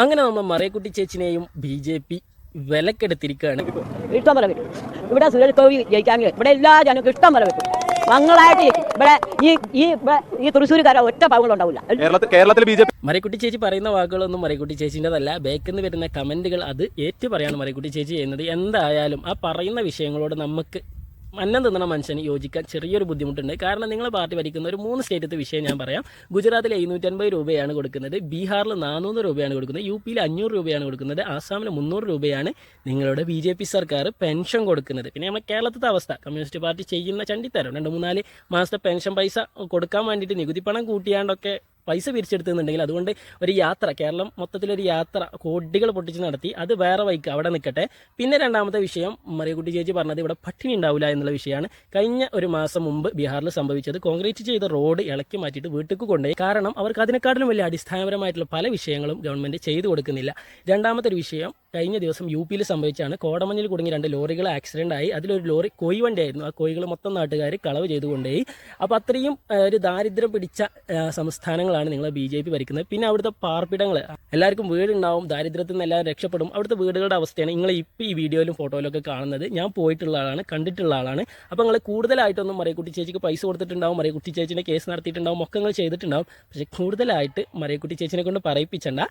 അങ്ങനെ നമ്മൾ മറിയക്കുട്ടി ചേച്ചിനെയും BJP വിലക്കെടുത്തിരിക്കുകയാണ്. ഇഷ്ടം പോലെ വരും. ഇവിടെ സുരേഷ് ഗോപി ജയിക്കാമെങ്കിൽ ഇവിടെ എല്ലാ ജനങ്ങൾക്കും ഇഷ്ടം പോലെ വരും. മങ്ങളായിട്ട് ഇവിടെ ഈ തൃശ്ശൂർക്കാരെ ഒറ്റ പാവങ്ങളുണ്ടാവില്ല. കേരളത്തിൽ BJP മറിയക്കുട്ടി ചേച്ചി പറയുന്ന വാക്കുകളൊന്നും മറിയക്കുട്ടി ചേച്ചിൻ്റെതല്ല. ബേക്കെന്ന് വരുന്ന കമൻറ്റുകൾ അത് ഏറ്റു പറയാണ് മറിയക്കുട്ടി ചേച്ചി ചെയ്യുന്നത്. എന്തായാലും ആ പറയുന്ന വിഷയങ്ങളോട് നമുക്ക് അന്നം തിന്നണ മനുഷ്യന് യോജിക്കാൻ ചെറിയൊരു ബുദ്ധിമുട്ടുണ്ട്. കാരണം നിങ്ങൾ പാർട്ടി ഭരിക്കുന്ന ഒരു 3 സ്റ്റേറ്റത്തെ വിഷയം ഞാൻ പറയാം. ഗുജറാത്തിൽ 750 രൂപയാണ് കൊടുക്കുന്നത്, ബീഹാറിൽ 400 രൂപയാണ് കൊടുക്കുന്നത്, UP-യിൽ 500 രൂപയാണ് കൊടുക്കുന്നത്, ആസാമിൽ 300 രൂപയാണ് നിങ്ങളുടെ BJP സർക്കാർ പെൻഷൻ കൊടുക്കുന്നത്. പിന്നെ നമ്മുടെ കേരളത്തിലെ അവസ്ഥ, കമ്മ്യൂണിസ്റ്റ് പാർട്ടി ചെയ്യുന്ന ചണ്ടിത്തരം 2-3 മാസത്തെ പെൻഷൻ പൈസ കൊടുക്കാൻ വേണ്ടിയിട്ട് നികുതി പണം കൂട്ടിയാണ്ടൊക്കെ പൈസ പിരിച്ചെടുത്തുന്നുണ്ടെങ്കിൽ അതുകൊണ്ട് ഒരു യാത്ര, കേരളം മൊത്തത്തിലൊരു യാത്ര കോടികൾ പൊട്ടിച്ച് നടത്തി, അത് വേറെ വൈക്ക് അവിടെ നിൽക്കട്ടെ. പിന്നെ രണ്ടാമത്തെ വിഷയം മറിയക്കുട്ടി ചേച്ചി പറഞ്ഞത് ഇവിടെ പട്ടിണി ഉണ്ടാവില്ല എന്നുള്ള വിഷയമാണ്. കഴിഞ്ഞ ഒരു മാസം മുമ്പ് ബീഹാറിൽ സംഭവിച്ചത് കോൺക്രീറ്റ് ചെയ്ത റോഡ് ഇളക്കി മാറ്റിയിട്ട് വീട്ടിലേക്ക് കൊണ്ടുപോയി. കാരണം അവർക്ക് അതിനെക്കാട്ടിലും വലിയ അടിസ്ഥാനപരമായിട്ടുള്ള പല വിഷയങ്ങളും ഗവൺമെൻറ് ചെയ്തു കൊടുക്കുന്നില്ല. രണ്ടാമത്തെ ഒരു വിഷയം കഴിഞ്ഞ ദിവസം UP-യിൽ സംഭവിച്ചാണ്. കോടമഞ്ഞിൽ കുടുങ്ങി 2 ലോറികൾ ആക്സിഡൻ്റ് ആയി. അതിലൊരു ലോറി കോഴി വണ്ടിയായിരുന്നു. ആ കോഴികൾ മൊത്തം നാട്ടുകാർ കളവ് ചെയ്തു കൊണ്ടുപോയി. അപ്പോൾ അത്രയും ഒരു ദാരിദ്ര്യം പിടിച്ച സംസ്ഥാനങ്ങളാണ് നിങ്ങളെ BJP ഭരിക്കുന്നത്. പിന്നെ അവിടുത്തെ പാർപ്പിടങ്ങൾ, എല്ലാവർക്കും വീടുണ്ടാവും, ദാരിദ്ര്യത്തിൽ നിന്ന് എല്ലാവരും രക്ഷപ്പെടും. അവിടുത്തെ വീടുകളുടെ അവസ്ഥയാണ് നിങ്ങൾ ഇപ്പോൾ ഈ വീഡിയോയിലും ഫോട്ടോയിലൊക്കെ കാണുന്നത്. ഞാൻ പോയിട്ടുള്ള ആളാണ്, കണ്ടിട്ടുള്ള ആളാണ്. അപ്പോൾ നിങ്ങൾ കൂടുതലായിട്ടൊന്നും മറിയക്കുട്ടി ചേച്ചിക്ക് പൈസ കൊടുത്തിട്ടുണ്ടാവും, മറിയക്കുട്ടി ചേച്ചിനെ കേസ് നടത്തിയിട്ടുണ്ടാവും, ഒക്കെ നിങ്ങൾ ചെയ്തിട്ടുണ്ടാവും. പക്ഷേ കൂടുതലായിട്ട് മറിയക്കുട്ടി ചേച്ചിനെ കൊണ്ട് പറയിപ്പിച്ചണ്ട.